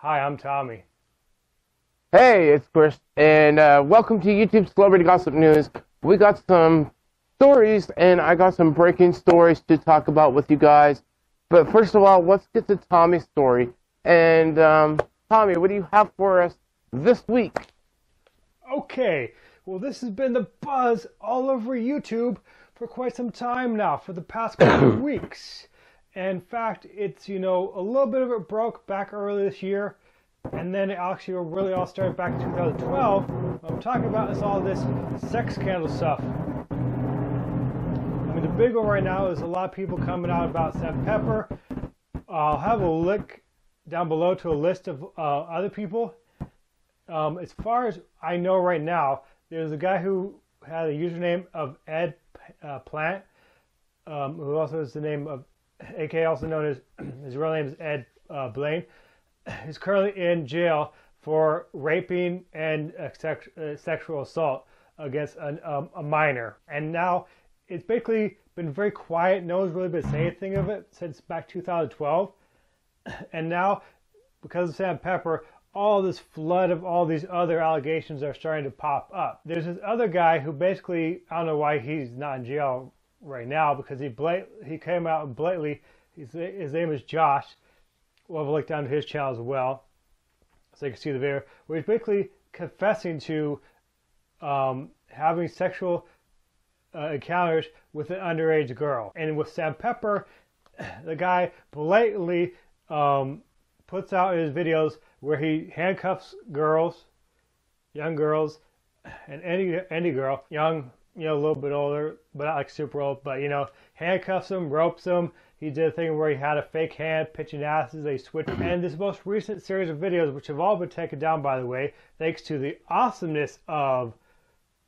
Hi, I'm Tommy. Hey, it's Chris, and welcome to YouTube Celebrity Gossip News. We got some stories, and I got some breaking stories to talk about with you guys. But first of all, let's get to Tommy's story. And Tommy, what do you have for us this week? Okay, well, this has been the buzz all over YouTube for quite some time now, for the past couple of weeks. And in fact, it's, a little bit of it broke back early this year, and then it actually really all started back in 2012. What I'm talking about is all this sex scandal stuff. I mean, the big one right now is a lot of people coming out about Sam Pepper. I'll have a link down below to a list of other people. As far as I know right now, there's a guy who had a username of Ed Plant, who also has the name of, aka also known as, his real name is Ed Blaine. He's currently in jail for raping and sexual assault against a minor. And now it's basically been very quiet. No one's really been saying anything of it since back 2012. And now, because of Sam Pepper, all this flood of all these other allegations are starting to pop up. There's this other guy who basically, I don't know why he's not in jail right now, because he came out and blatantly, his name is Josh. We'll have a link down to his channel as well, so you can see the video, where he's basically confessing to having sexual encounters with an underage girl. And with Sam Pepper, the guy blatantly puts out his videos where he handcuffs girls, young girls, and any girl, young, a little bit older, but not like super old, but handcuffs them, ropes them. He did a thing where he had a fake hand pitching asses, they switched. And this most recent series of videos, which have all been taken down, by the way, thanks to the awesomeness of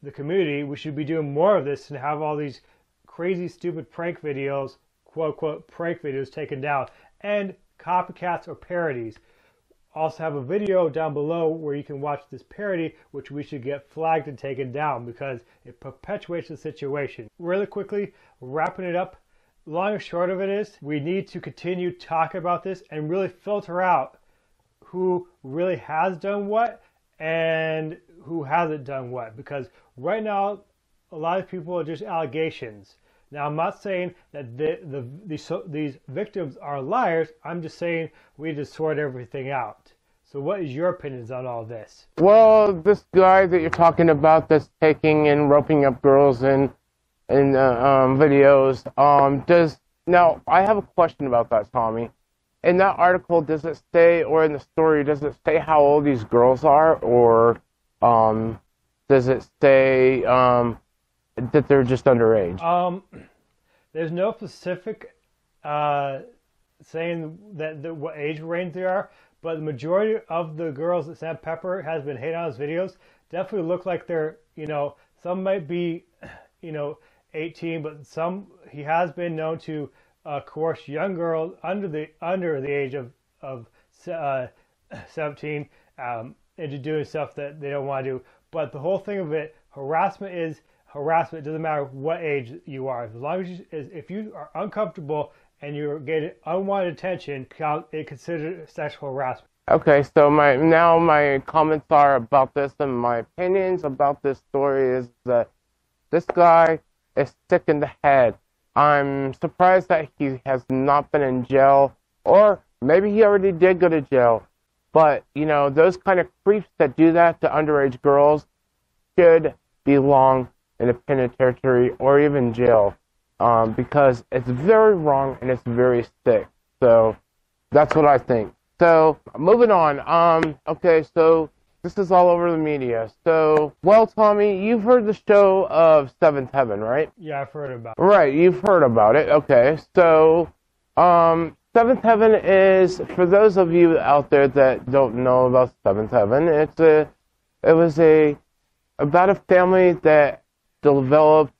the community. We should be doing more of this and have all these crazy, stupid prank videos, quote unquote prank videos, taken down, and copycats or parodies. Also have a video down below where you can watch this parody, which we should get flagged and taken down because it perpetuates the situation. Really quickly, wrapping it up, long and short of it is, we need to continue talking about this and really filter out who really has done what and who hasn't done what. Because right now, a lot of people are just allegations. Now, I'm not saying that these victims are liars. I'm just saying we need to sort everything out. So what is your opinions on all this? Well, this guy that you're talking about that's taking and roping up girls in videos, now, I have a question about that, Tommy. In that article, does it say, or in the story, does it say how old these girls are, or does it say that they're just underage? There's no specific saying that what age range they are, but the majority of the girls that Sam Pepper has been hating on his videos definitely look like they're, some might be, 18, but some, he has been known to coerce young girls under the age of 17 into doing stuff that they don't want to do. But the whole thing of it, harassment is harassment. It doesn't matter what age you are. As long as if you are uncomfortable and you're getting unwanted attention, it's considered sexual harassment. Okay, so my comments are about this, and my opinions about this story is that this guy is sick in the head. I'm surprised that he has not been in jail, or maybe he already did go to jail. But, those kind of creeps that do that to underage girls should belong in a penitentiary or even jail, because it's very wrong and it's very sick. So that's what I think. So moving on. Okay, so this is all over the media. So, well, Tommy, you've heard the show of Seventh Heaven, right? Yeah, I've heard about it. Right, you've heard about it. Okay, so Seventh Heaven is, for those of you out there that don't know about Seventh Heaven, it was about a family that developed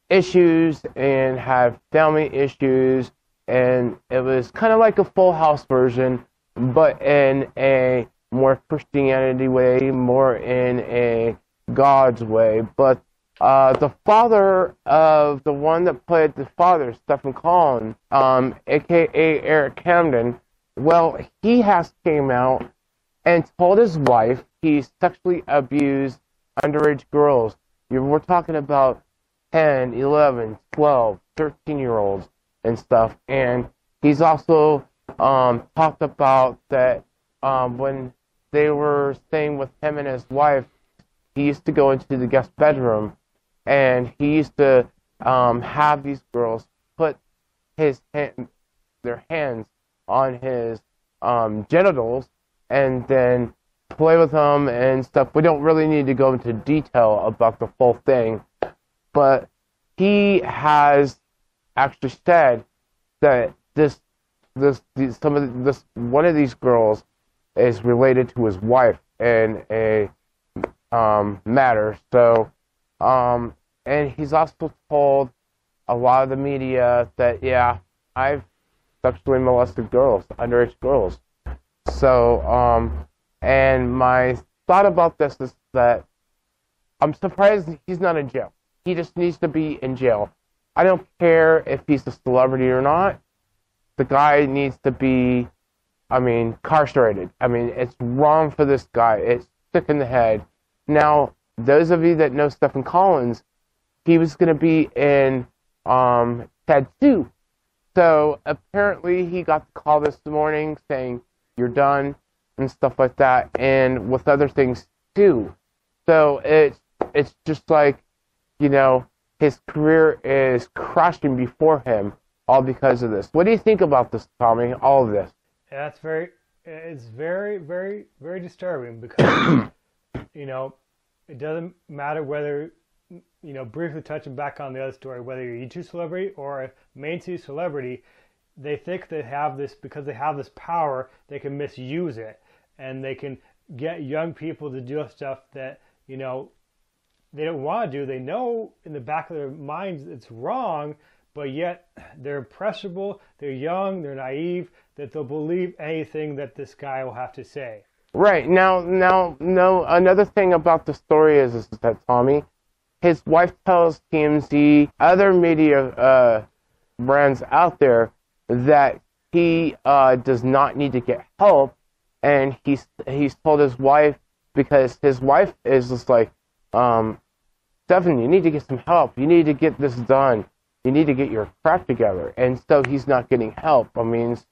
issues and had family issues, and it was kind of like a Full House version, but in a more Christianity way, more in a God's way. But the father of the one that played the father, Stephen Collin, aka Eric Camden, Well, he has came out and told his wife he sexually abused underage girls. We're talking about 10, 11, 12, 13-year-olds and stuff. And he's also talked about that when they were staying with him and his wife, he used to go into the guest bedroom and he used to have these girls put their hands on his genitals and then play with them and stuff. We don't really need to go into detail about the full thing, but he has actually said that one of these girls is related to his wife in a matter. So, and he's also told a lot of the media that, yeah, I've sexually molested girls, underage girls. So, and my thought about this is that I'm surprised he's not in jail. He just needs to be in jail. I don't care if he's a celebrity or not. The guy needs to be, incarcerated. It's wrong for this guy. It's sick in the head. Now, those of you that know Stephen Collins, he was going to be in Ted 2. So apparently he got the call this morning saying, you're done, and stuff like that, and with other things too. So it's just like, his career is crashing before him, all because of this. What do you think about this, Tommy, all of this? Yeah, it's very, very, very disturbing because, it doesn't matter whether, briefly touching back on the other story, whether you're a YouTube celebrity or a mainstream celebrity, they think they have this, because they have this power, they can misuse it. And they can get young people to do stuff that, they don't want to do. They know in the back of their minds it's wrong, but yet they're impressionable, they're young, they're naive, that they'll believe anything that this guy will have to say. Right. Now, another thing about the story is that, Tommy, his wife tells TMZ, other media brands out there, that he does not need to get help, and he's told his wife, because his wife is just like, Stephen, you need to get some help. You need to get this done. You need to get your crap together. And so he's not getting help.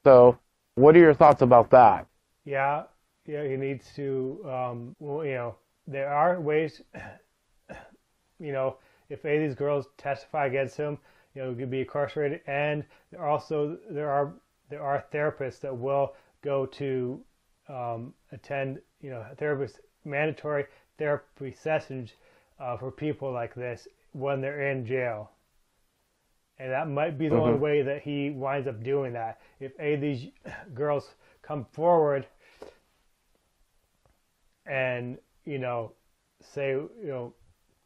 So what are your thoughts about that? Yeah, he needs to, there are ways, if any of these girls testify against him, he could be incarcerated. And there are therapists that will go to attend, mandatory therapy sessions for people like this when they're in jail. And that might be the only way that he winds up doing that. If any of these girls come forward and, say,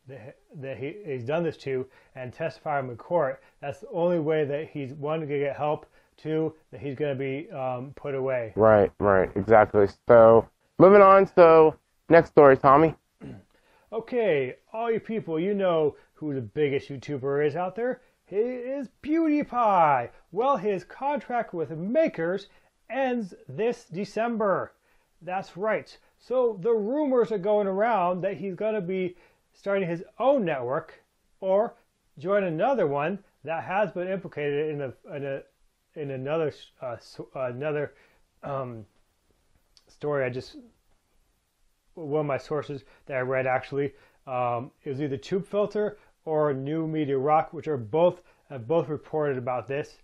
that he's done this to and testify him in court, that's the only way that he's, one, going to get help, two, that he's going to be put away. Right, exactly. So, moving on, so, next story, Tommy. Okay, all you people, you know who the biggest YouTuber is out there. He is PewDiePie. Well, his contract with Makers ends this December. That's right. So the rumors are going around that he's going to be starting his own network or join another one that has been implicated in another story. One of my sources that I read actually, it was either Tube Filter or New Media Rock, which have both reported about this.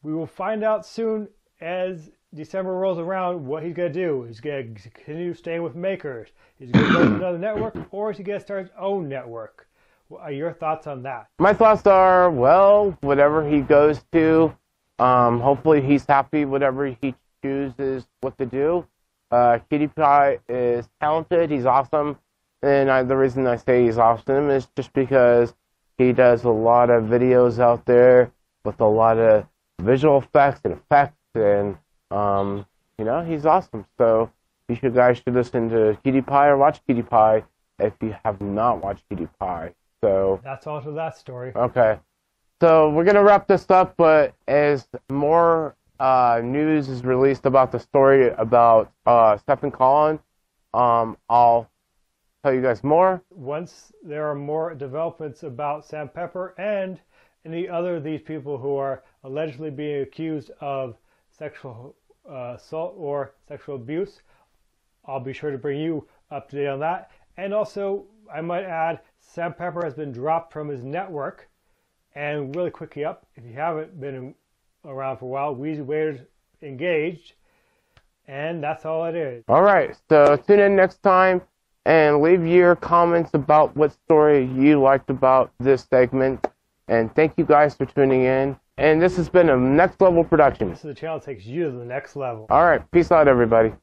We will find out soon as December rolls around what he's going to do. He's going to continue staying with Makers. He's going to go to another network, or is he going to start his own network? What are your thoughts on that? My thoughts are, well, whatever he goes to, hopefully he's happy whatever he chooses what to do. PewDiePie is talented, he's awesome, and the reason I say he's awesome is just because he does a lot of videos out there with a lot of visual effects, and he's awesome. So you guys should listen to PewDiePie or watch PewDiePie if you have not watched PewDiePie. So that's all to that story. Okay. So we're going to wrap this up, but as more news is released about the story about Stephen Collin, I'll tell you guys more. Once there are more developments about Sam Pepper and any other of these people who are allegedly being accused of sexual assault or sexual abuse, I'll be sure to bring you up to date on that. And also, I might add, Sam Pepper has been dropped from his network. And really quickly up, if you haven't been around for a while, Wheezy Waiter's engaged. And that's all it is. Alright, so tune in next time and leave your comments about what story you liked about this segment. And thank you guys for tuning in. And this has been a Next Level production. This is the channel that takes you to the next level. Alright, peace out everybody.